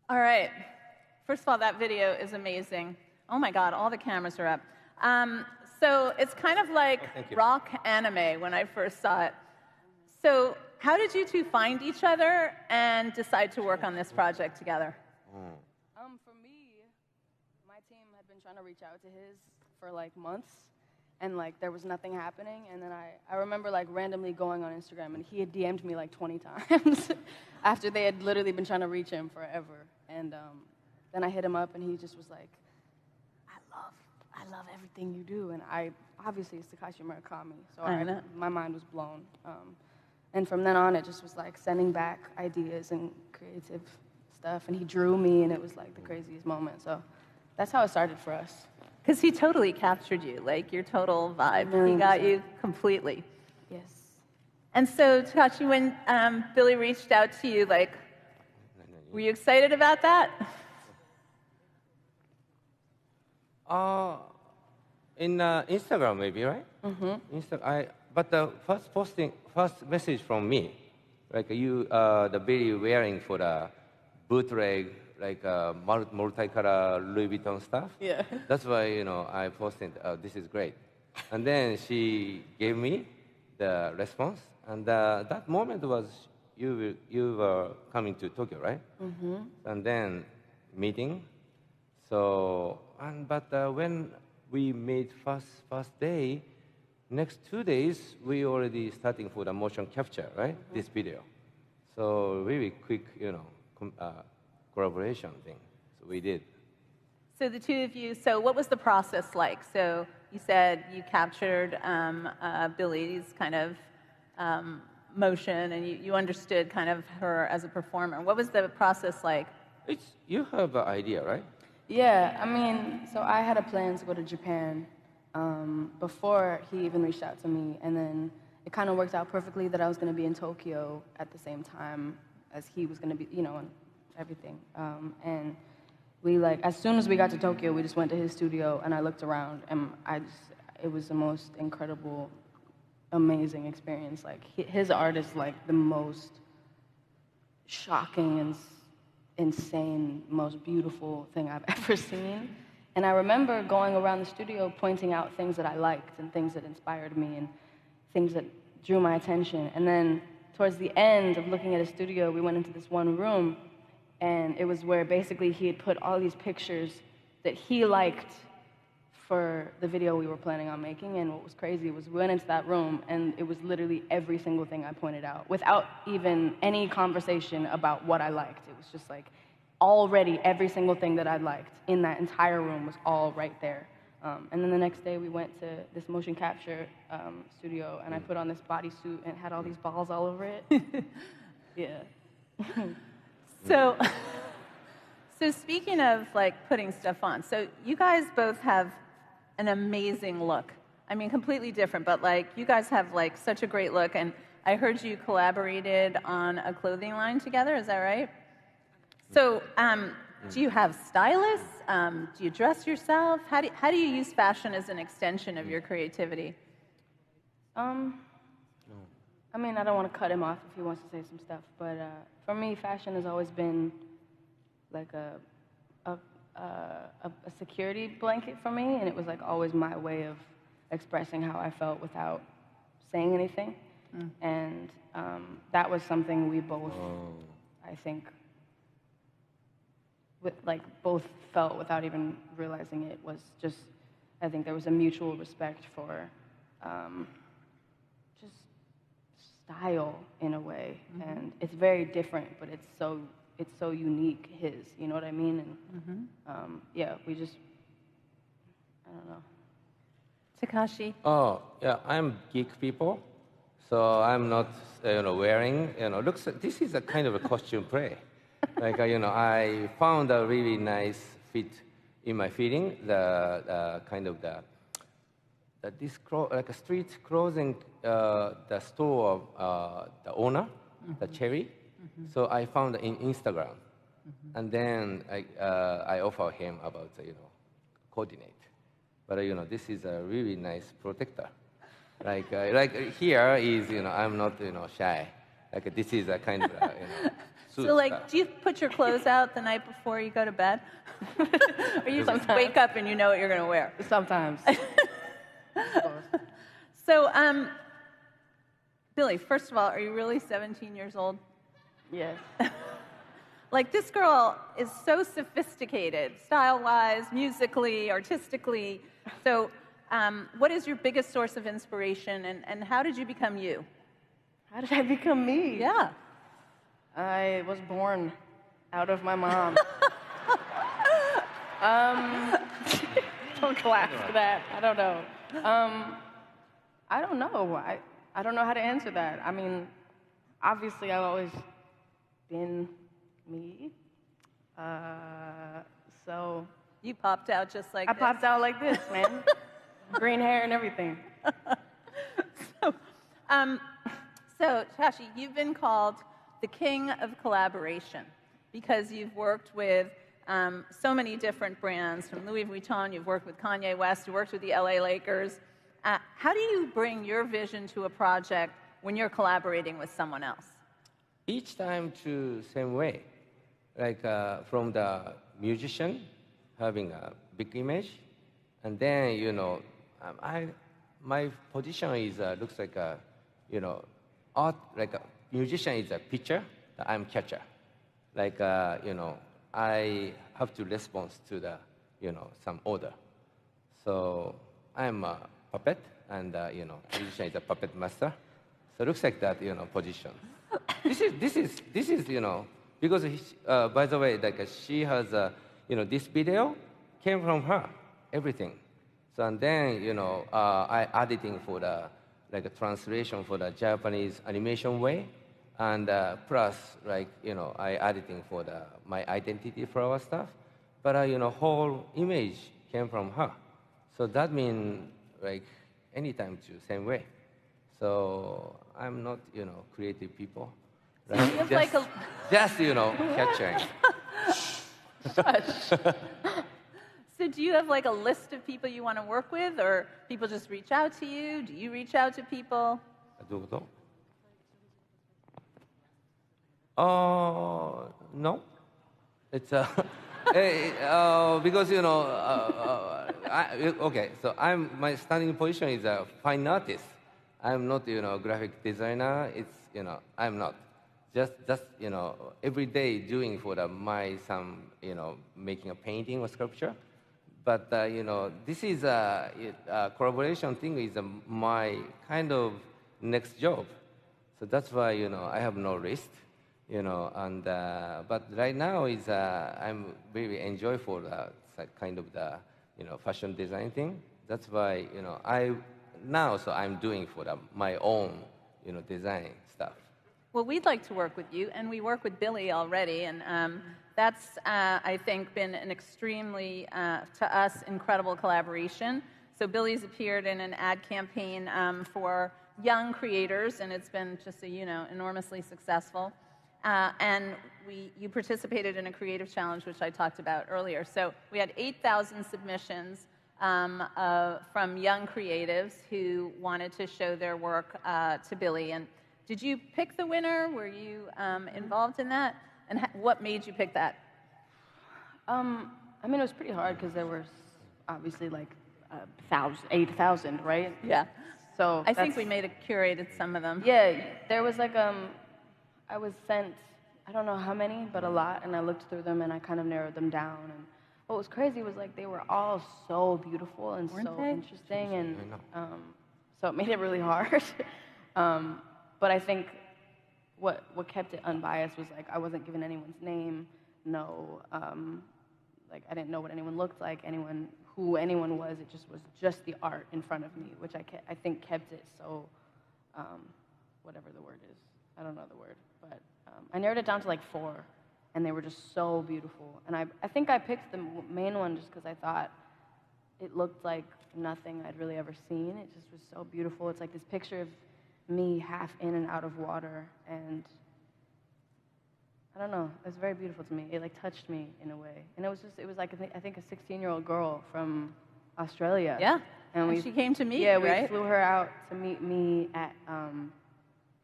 All right. First of all, that video is amazing. Oh my God, all the cameras are up. So it's kind of like rock anime when I first saw it. So how did you two find each other and decide to work on this project together? For me, my team had been trying to reach out to his for like months, and like there was nothing happening. And then I remember like randomly going on Instagram, and he had DM'd me like 20 times after they had literally been trying to reach him forever. And then I hit him up, and he just was like, I love everything you do. And obviously it's Takashi Murakami, so my mind was blown. And from then on, it just was like sending back ideas and creative stuff. And he drew me, and it was like the craziest moment. So that's how it started for us. Because he totally captured you, like your total vibe. 100%. He got you completely. Yes. And so, Takashi, when Billie reached out to you, like, were you excited about that? In Instagram, maybe, right? Mm-hmm. But the first message from me, like the Billie wearing for the bootleg, like multicolor Louis Vuitton stuff. Yeah. That's why I posted, this is great, and then she gave me the response, and that moment was you were coming to Tokyo, right? Mm-hmm. And then meeting. So but when we made first day, next 2 days we already starting for the motion capture, right? Mm-hmm. This video. So really quick, collaboration thing. So we did. So the two of you, so what was the process like? So you said you captured Billie's kind of motion, and you understood kind of her as a performer. What was the process like? You have an idea, right? Yeah, I mean, so I had a plan to go to Japan before he even reached out to me, and then it kind of worked out perfectly that I was going to be in Tokyo at the same time as he was going to be, and everything. And we as soon as we got to Tokyo, we just went to his studio, and I looked around, and it was the most incredible, amazing experience. Like his art is like the most shocking and insane, most beautiful thing I've ever seen. And I remember going around the studio pointing out things that I liked and things that inspired me and things that drew my attention. And then towards the end of looking at his studio, we went into this one room, and it was where basically he had put all these pictures that he liked for the video we were planning on making. And what was crazy was we went into that room, and it was literally every single thing I pointed out without even any conversation about what I liked. It was just like already every single thing that I liked in that entire room was all right there. And then the next day we went to this motion capture studio, and I put on this bodysuit and had all these balls all over it. Yeah. So speaking of like putting stuff on, so you guys both have an amazing look. I mean, completely different, but like you guys have like such a great look, and I heard you collaborated on a clothing line together. Is that right? So, do you have stylists? Do you dress yourself? How do you use fashion as an extension of your creativity? I mean, I don't want to cut him off if he wants to say some stuff, but for me, fashion has always been like a security blanket for me, and it was like always my way of expressing how I felt without saying anything. And that was something we both, I think, both felt without even realizing it. Was just, I think there was a mutual respect for just style in a way. Mm-hmm. And it's very different, but it's so unique, his, you know what I mean? And yeah, we just, I don't know. Takashi? Oh, yeah, I'm geek people, so I'm not, wearing, looks, this is a kind of a costume play. Like, I found a really nice fit in my feeling, the kind of like a street clothing, the store of the owner, the Cherry. So I found it in Instagram, and then I offer him about coordinate. But this is a really nice protector. Like here is I'm not shy. Like this is a kind of So, like, do you put your clothes out the night before you go to bed? Or you just wake up and you know what you're going to wear? Sometimes. So, Billie, first of all, are you really 17 years old? Yes. Like, this girl is so sophisticated, style-wise, musically, artistically. So, what is your biggest source of inspiration, and how did you become you? How did I become me? Yeah. I was born out of my mom. Don't laugh for that. I don't know. I don't know. I don't know how to answer that. I mean, obviously, I've always been me. So You popped out just like I this. popped out like this, man. Green hair and everything. So, Tashi, you've been called the king of collaboration because you've worked with so many different brands, from Louis Vuitton, you've worked with Kanye West, you worked with the LA Lakers. How do you bring your vision to a project when you're collaborating with someone else? Each time to same way, like from the musician having a big image, and then my position is looks like a art, like a musician is a pitcher, I'm catcher, like I have to respond to the some order, so I'm a puppet, and musician is a puppet master, so it looks like that position. This is because by the way, like she has this video came from her, everything. So and then I editing for the like a translation for the Japanese animation way, and plus like I editing for the my identity for our stuff. But whole image came from her. So that means like anytime to same way. So I'm not creative people. Right? Just capturing. So do you have like a list of people you want to work with, or people just reach out to you? Do you reach out to people? No. It's because okay. So my standing position is a fine artist. I'm not graphic designer. It's I'm not. Just every day doing for my some making a painting or sculpture, but this is a collaboration thing is my kind of next job, so that's why I have no risk, and but right now is I'm very enjoy for kind of the fashion design thing. That's why I'm doing for my own design stuff. Well, we'd like to work with you, and we work with Billie already, and that's, I think, been an extremely, to us, incredible collaboration. So Billie's appeared in an ad campaign for young creators, and it's been just, enormously successful. And you participated in a creative challenge, which I talked about earlier. So we had 8,000 submissions from young creatives who wanted to show their work to Billie. And did you pick the winner? Were you involved in that? And what made you pick that? I mean, it was pretty hard because there were obviously like 8,000, right? Yeah. So I think we may have curated some of them. Yeah, there was like I was sent, I don't know how many, but a lot, and I looked through them and I kind of narrowed them down. And what was crazy was like they were all so beautiful and Weren't so they? interesting, and so it made it really hard. But I think what kept it unbiased was like I wasn't given anyone's name, like I didn't know what anyone looked like, who anyone was. It was just the art in front of me, which I think kept it so, whatever the word is. I don't know the word, but I narrowed it down to like 4, and they were just so beautiful. And I think I picked the main one just because I thought it looked like nothing I'd really ever seen. It just was so beautiful. It's like this picture of me half in and out of water, and I don't know, it's very beautiful to me. It like touched me in a way, and it was like I think a 16-year-old girl from Australia. Yeah, and she came to meet yeah, you, right? we flew her out to meet me at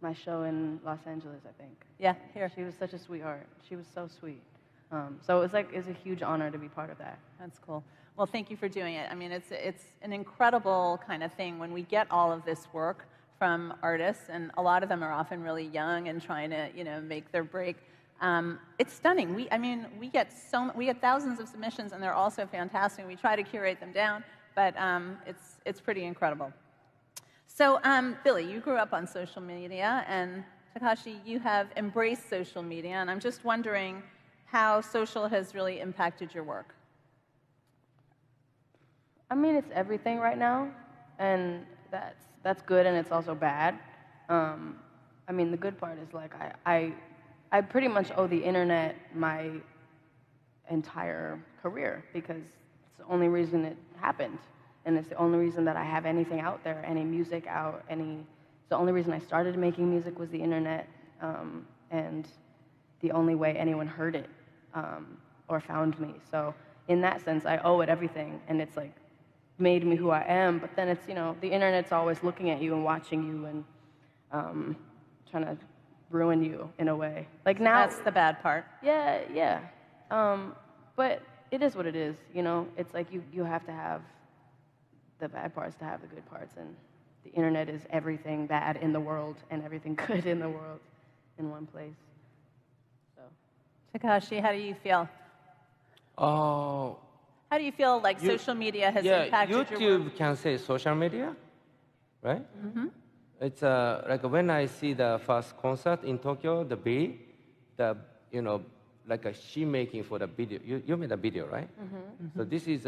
my show in Los Angeles, I think. Yeah, here. She was such a sweetheart. She was so sweet. So it's a huge honor to be part of that. That's cool. Well, thank you for doing it. I mean, it's an incredible kind of thing when we get all of this work from artists, and a lot of them are often really young and trying to, make their break. It's stunning. We get thousands of submissions, and they're also fantastic. We try to curate them down, but it's pretty incredible. So, Billie, you grew up on social media, and Takashi, you have embraced social media, and I'm just wondering how social has really impacted your work. I mean, it's everything right now, and that's good, and it's also bad. I mean, the good part is like I pretty much owe the internet my entire career because it's the only reason it happened, and it's the only reason that I have anything out there, any music out, it's the only reason I started making music was the internet, and the only way anyone heard it or found me. So in that sense, I owe it everything, and it's like made me who I am. But then it's, the internet's always looking at you and watching you and trying to ruin you in a way. Like now, that's the bad part. Yeah. But it is what it is. It's like you have to have the bad parts to have the good parts, and the internet is everything bad in the world and everything good in the world in one place. So, Takashi, how do you feel? How do you feel like social media has impacted your work? YouTube can say social media, right? Mm-hmm. It's like when I see the first concert in Tokyo, the Billie, like she making for the video. You made a video, right? Mm-hmm. Mm-hmm. So this is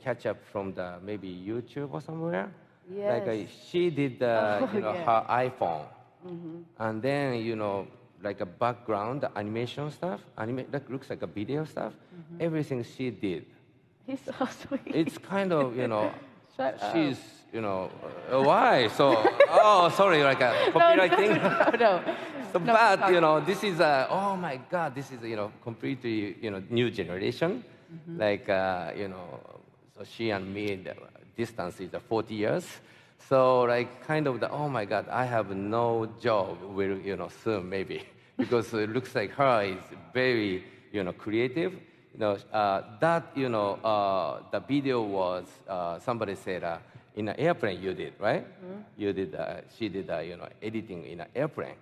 catch up from the maybe YouTube or somewhere. Yes. Like she did her iPhone, mm-hmm. and then like a background the animation stuff, that looks like a video stuff. Mm-hmm. Everything she did. He's so sweet. It's kind of Shut she's why so sorry like a copyright thing. No. So but this is oh my god, this is completely new generation. Mm-hmm. Like so she and me the distance is 40 years. So like kind of oh my god, I have no job will soon maybe because it looks like her is very creative. The video was somebody said in an airplane you did, right? Mm-hmm. You did she did editing in an airplane.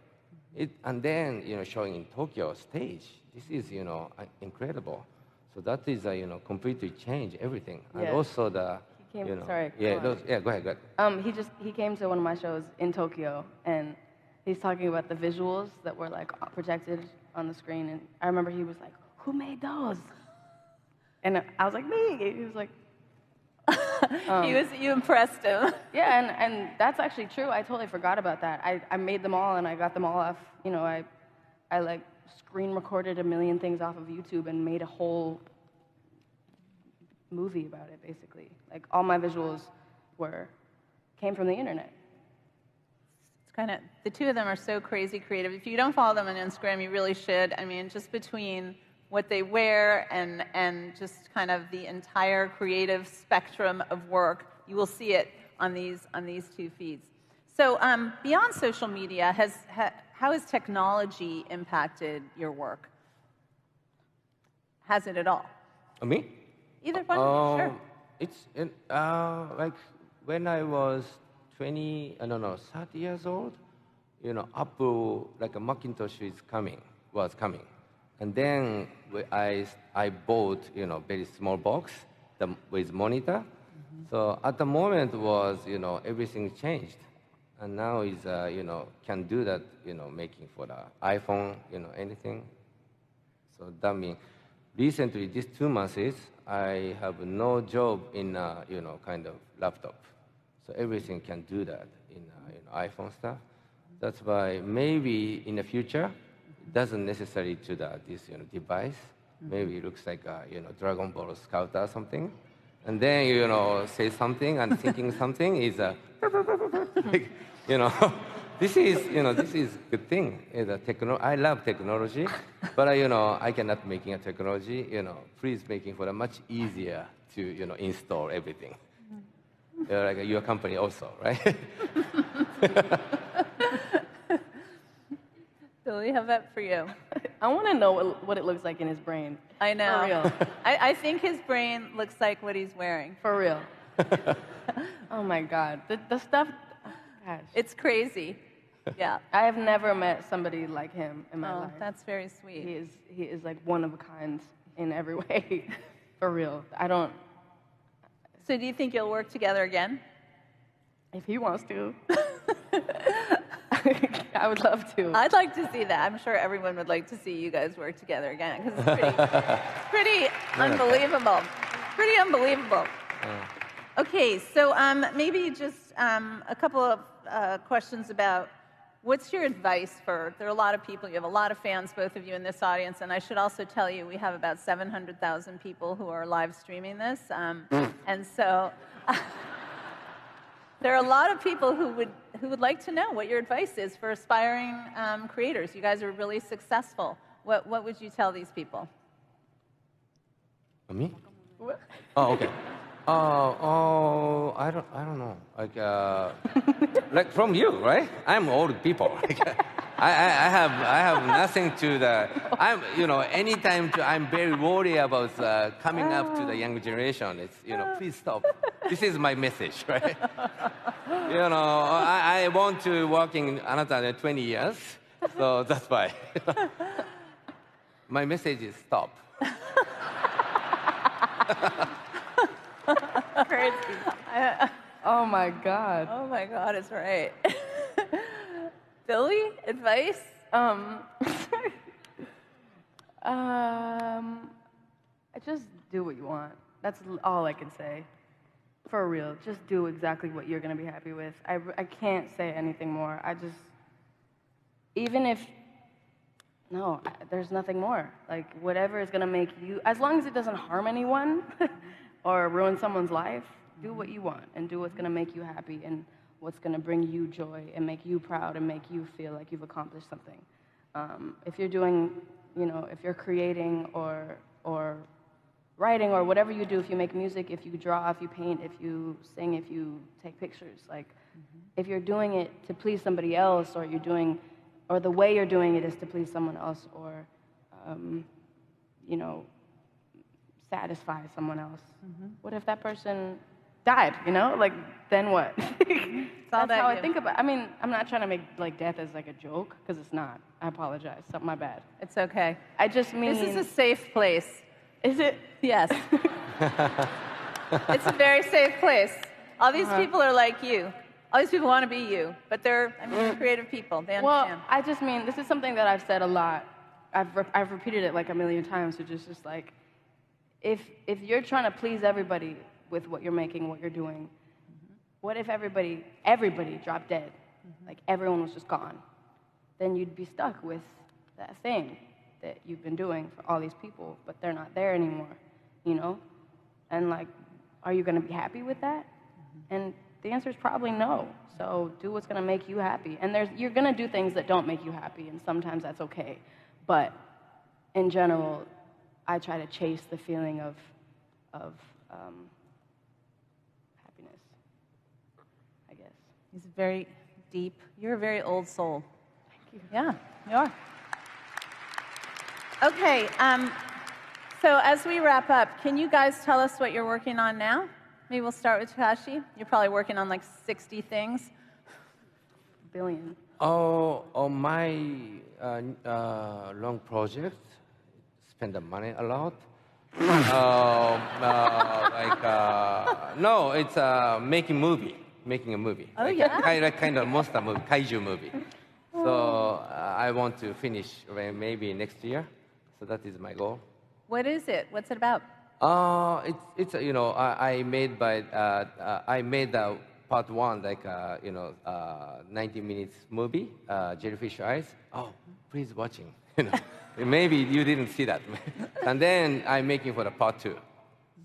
And then showing in Tokyo stage. This is incredible. So that is completely changed everything. Yeah. And also the he came. Sorry. Go ahead. He came to one of my shows in Tokyo, and he's talking about the visuals that were like projected on the screen, and I remember he was like, "Who made those?" And I was like, "Me." He was like, you impressed him. Yeah, and that's actually true. I totally forgot about that. I made them all, and I got them all off. I like screen recorded a million things off of YouTube and made a whole movie about it, basically. Like all my visuals came from the internet. It's kind of the two of them are so crazy creative. If you don't follow them on Instagram, you really should. I mean, just between what they wear and just kind of the entire creative spectrum of work, you will see it on these two feeds. So beyond social media, how has technology impacted your work? Has it at all? Me? Either one, sure. It's like when I was 30 years old, Apple, like a Macintosh was coming. And then I bought, very small box with monitor. Mm-hmm. So at the moment was, everything changed. And now is, can do that, making for the iPhone, anything. So that means recently, these 2 months, I have no job in, kind of laptop. So everything can do that in, iPhone stuff. That's why maybe in the future, doesn't necessarily to this device. Mm-hmm. Maybe it looks like Dragon Ball Scout or something, and then say something and thinking something is like, this is good thing. I love technology, but I cannot making a technology. Please making for a much easier to install everything. Mm-hmm. Like your company also, right? Billy, how about for you? I want to know what it looks like in his brain. I know. For real. I think his brain looks like what he's wearing. For real. Oh my God. The stuff, gosh. It's crazy. Yeah. I have never met somebody like him in my life. That's very sweet. He is like one of a kind in every way. For real. I don't. So do you think you'll work together again? If he wants to. I would love to. I'd like to see that. I'm sure everyone would like to see you guys work together again because it's pretty unbelievable. Pretty unbelievable. Okay, so maybe just a couple of questions about what's your advice for, there are a lot of people, you have a lot of fans, both of you in this audience, and I should also tell you we have about 700,000 people who are live streaming this, and so there are a lot of people who would like to know what your advice is for aspiring creators. You guys are really successful. What would you tell these people? Me? What? Oh, okay. I don't know. Like from you, right? I'm old people. I have nothing to the. Anytime I'm very worried about coming up to the young generation. It's please stop. This is my message, right? I want to work in another 20 years, so that's why. My message is stop. Crazy. Oh my God. Oh my God, it's right. Billy, advice? Just do what you want. That's all I can say. For real, just do exactly what you're gonna be happy with. I can't say anything more. There's nothing more. Like whatever is gonna make you, as long as it doesn't harm anyone or ruin someone's life, do what you want and do what's gonna make you happy and what's gonna bring you joy and make you proud and make you feel like you've accomplished something. If you're doing, if you're creating or writing or whatever you do, if you make music, if you draw, if you paint, if you sing, if you take pictures, if you're doing it to please somebody else or the way you're doing it is to please someone else or, satisfy someone else. What if that person died, then what? That's how I think about it. I mean, I'm not trying to make death as a joke, because it's not. I apologize. My bad. It's okay. I just mean... This is a safe place. Is it? Yes. It's a very safe place. All these people are like you. All these people want to be you, but they're creative people. They understand. Well, I just mean, this is something that I've said a lot. I've repeated it a million times, which is just if you're trying to please everybody with what you're making, what you're doing, what if everybody dropped dead? Everyone was just gone. Then you'd be stuck with that thing that you've been doing for all these people, but they're not there anymore, And are you going to be happy with that? And the answer is probably no. So do what's going to make you happy. And you're going to do things that don't make you happy, and sometimes that's okay. But in general, I try to chase the feeling of happiness, I guess. He's very deep. You're a very old soul. Thank you. Yeah, you are. Okay, so as we wrap up, can you guys tell us what you're working on now? Maybe we'll start with Takashi. You're probably working on 60 things. Billion. My long project, spend the money a lot. No, it's making a movie. Oh, yeah? Kind of monster movie, kaiju movie. So I want to finish maybe next year. So that is my goal. What is it? What's it about? It's I made part one 90 minutes movie, Jellyfish Eyes. Oh, please watching. Maybe you didn't see that. And then I'm making for the part two.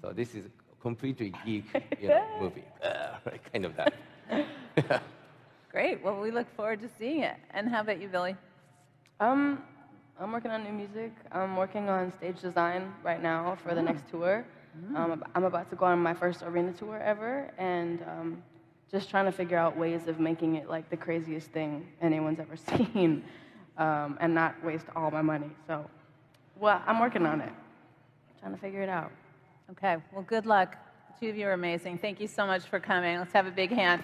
So this is completely geek movie, kind of that. Great. Well, we look forward to seeing it. And how about you, Billy? I'm working on new music. I'm working on stage design right now for the next tour. I'm about to go on my first arena tour ever, and just trying to figure out ways of making it the craziest thing anyone's ever seen. and not waste all my money. So, well, I'm working on it, trying to figure it out. Okay, well, good luck. The two of you are amazing. Thank you so much for coming. Let's have a big hand.